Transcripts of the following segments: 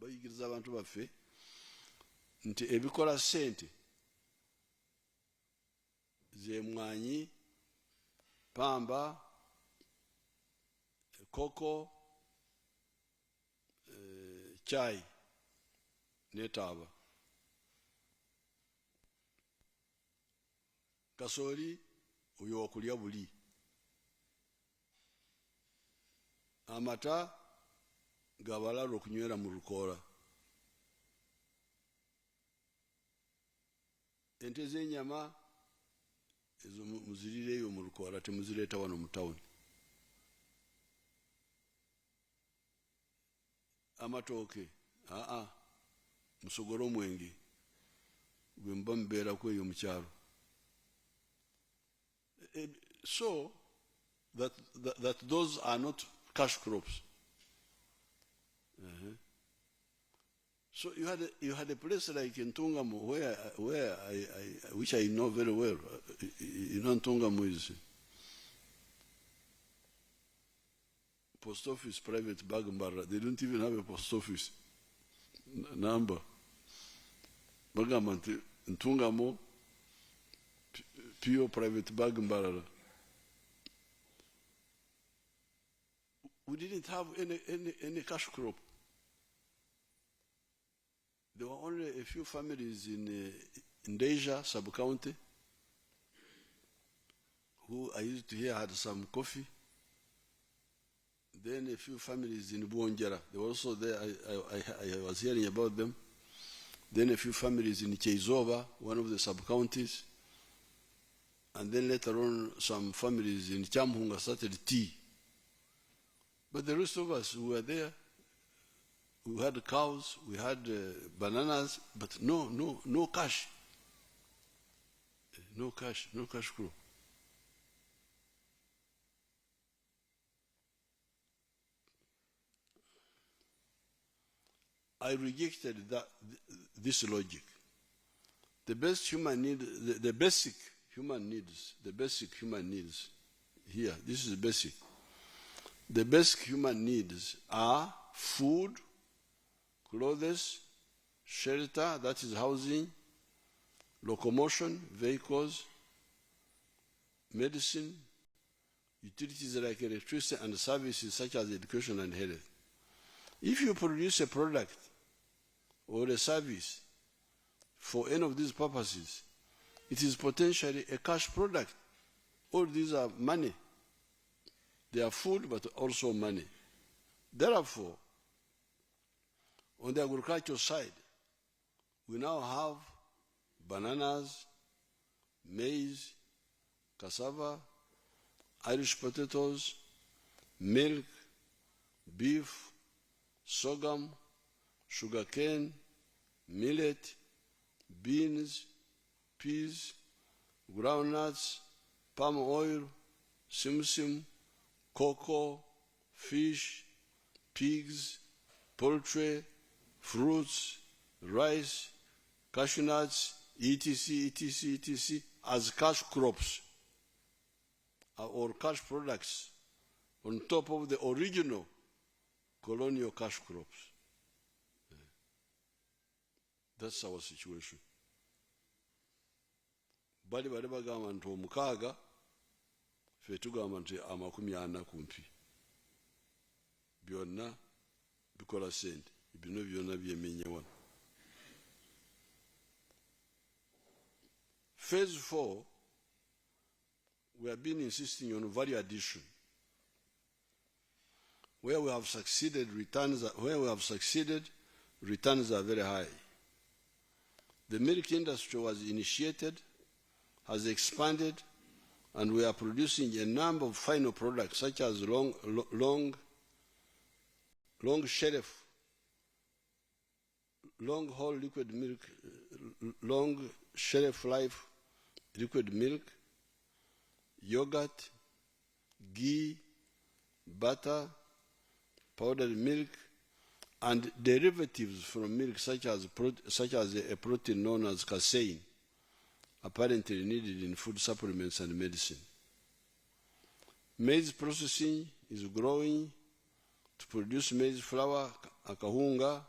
bayigiriza abantu baffe nti ebikola ssente ze Mwaanyi, pamba, koko, chai n'etaaba. Kasooli oyo wakulya buli. Amata gabalala okunywera mu lukoola. Ente z'ennyama ezo muzirireeyo mu lukoola, temuzireeta wano mu tawuni. Amatooke musogole omwenge gwe muba mubeerako eyo mu kyalo. So that those are not cash crops. So you had a place like in Ntungamo where which I know very well. You know Ntungamo is post office, private bag mbara. They don't even have a post office number. Bagamanti Ntungamo pure private bag mbara. We didn't have any cash crop. There were only a few families in Deja sub-county who I used to hear had some coffee. Then a few families in Buonjara. They were also there. I was hearing about them. Then a few families in Cheizova, one of the sub-counties. And then later on, some families in Chamhunga started tea. But the rest of us who were there, we had cows, we had bananas, but no cash. No cash crop. I rejected this logic. The basic human needs here, this is basic. The basic human needs are food, clothes, shelter, that is housing, locomotion, vehicles, medicine, utilities like electricity and services such as education and health. If you produce a product or a service for any of these purposes, it is potentially a cash product. All these are money. They are food, but also money. Therefore, on the agricultural side, we now have bananas, maize, cassava, Irish potatoes, milk, beef, sorghum, sugarcane, millet, beans, peas, groundnuts, palm oil, simsim, cocoa, fish, pigs, poultry, fruits, rice, cashew nuts, etc., as cash crops or cash products on top of the original colonial cash crops. That's our situation. Bali bagamba nti omukaaga ffe tugamba nti 40 kumpi. Byonna bikola ssente. Bino byonna byemenya wano. Phase 4, we have been insisting on value addition. Where we have succeeded, returns are very high. The milk industry was initiated, has expanded, and we are producing a number of final products such as long shelf, long haul liquid milk, long shelf life liquid milk, yogurt, ghee, butter, powdered milk, and derivatives from milk such as a protein known as casein, apparently needed in food supplements and medicine. Maize processing is growing to produce maize flour, akahunga,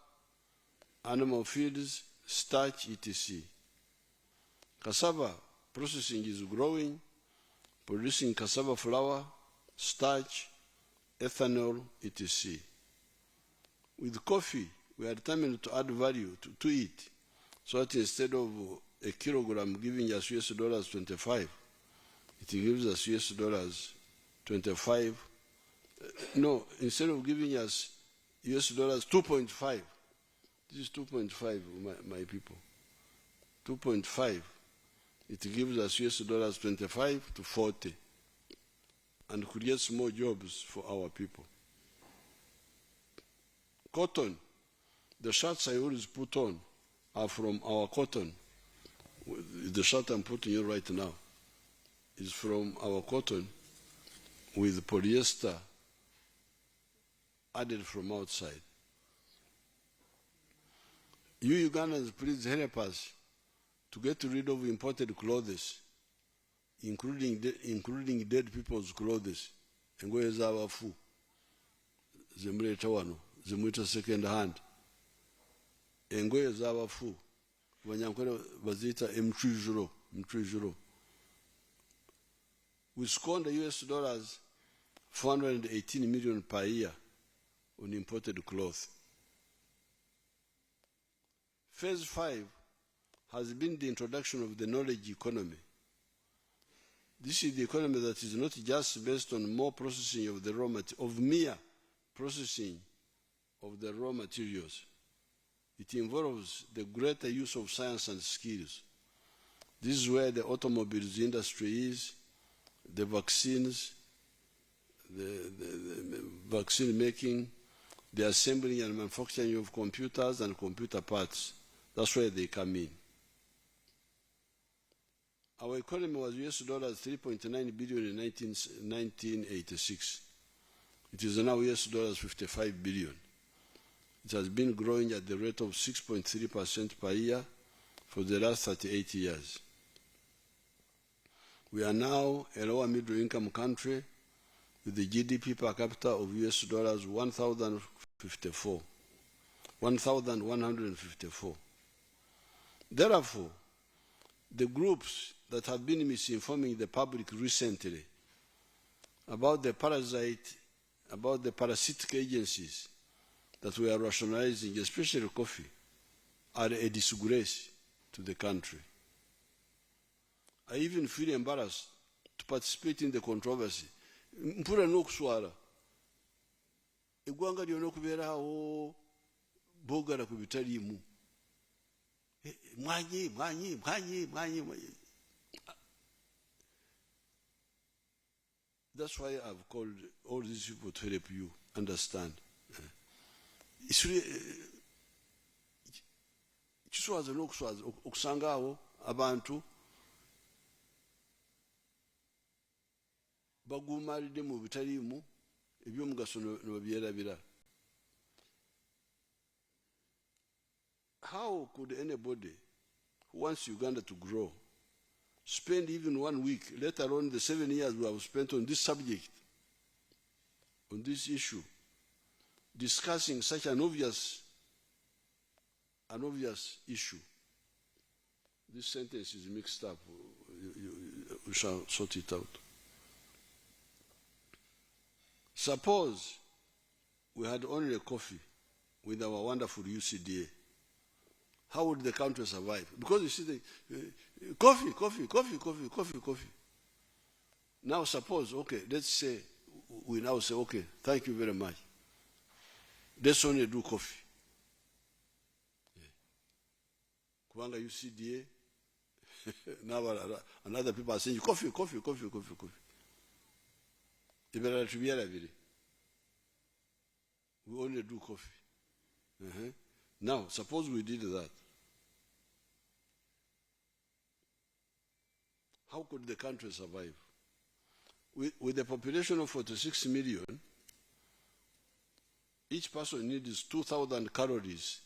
animal feeds, starch, etc. Cassava processing is growing, producing cassava flour, starch, ethanol, etc. With coffee, we are determined to add value to it, so that instead of a kilogram giving us US dollars 25, it gives us US dollars 25. No, instead of giving us US dollars 2.5, this is 2.5, my people. 2.5, it gives us US dollars 25 to 40 and creates more jobs for our people. Cotton, the shirts I always put on are from our cotton. The shirt I'm putting on right now is from our cotton with polyester added from outside. You Ugandans, please help us to get rid of imported clothes, including dead people's clothes. Engoye z'abafu zemuleta wano zimwita second hand. Engoye z'abafu Banyankole bazita mtwijuro. We squander US dollars 418 million per year on imported cloth. Phase 5 has been the introduction of the knowledge economy. This is the economy that is not just based on more processing of the mere processing of the raw materials. It involves the greater use of science and skills. This is where the automobiles industry is, the vaccines, the vaccine making, the assembling and manufacturing of computers and computer parts. That's where they come in. Our economy was US dollars 3.9 billion in 1986. It is now US dollars 55 billion. It has been growing at the rate of 6.3% per year for the last 38 years. We are now a lower middle income country with the GDP per capita of US dollars 1,154. Therefore, the groups that have been misinforming the public recently about the parasitic agencies that we are rationalizing, especially coffee, are a disgrace to the country. I even feel embarrassed to participate in the controversy. Mpura n'okuswala eggwanga lyonna okubeerawo boogala ku bitaliimu. Mwaanyi. That's why I've called all these people to help you understand. It's really kiswaza n'okuswaza okusanga awo abantu baguumalidde mu bitaliimu eby'omugaso ne babyerabira. How could anybody who wants Uganda to grow spend even 1 week, let alone the 7 years we have spent on this subject, on this issue, discussing such an obvious issue? This sentence is mixed up. We shall sort it out. Suppose we had only coffee with our wonderful UCDA. How would the country survive? Because you see, coffee. Now suppose, okay, let's say, we now say, okay, thank you very much. Let's only do coffee. Kubanga UCDA, now another people are saying, coffee. We only do coffee. Now, suppose we did that. How could the country survive? With a population of 46 million, each person needs 2,000 calories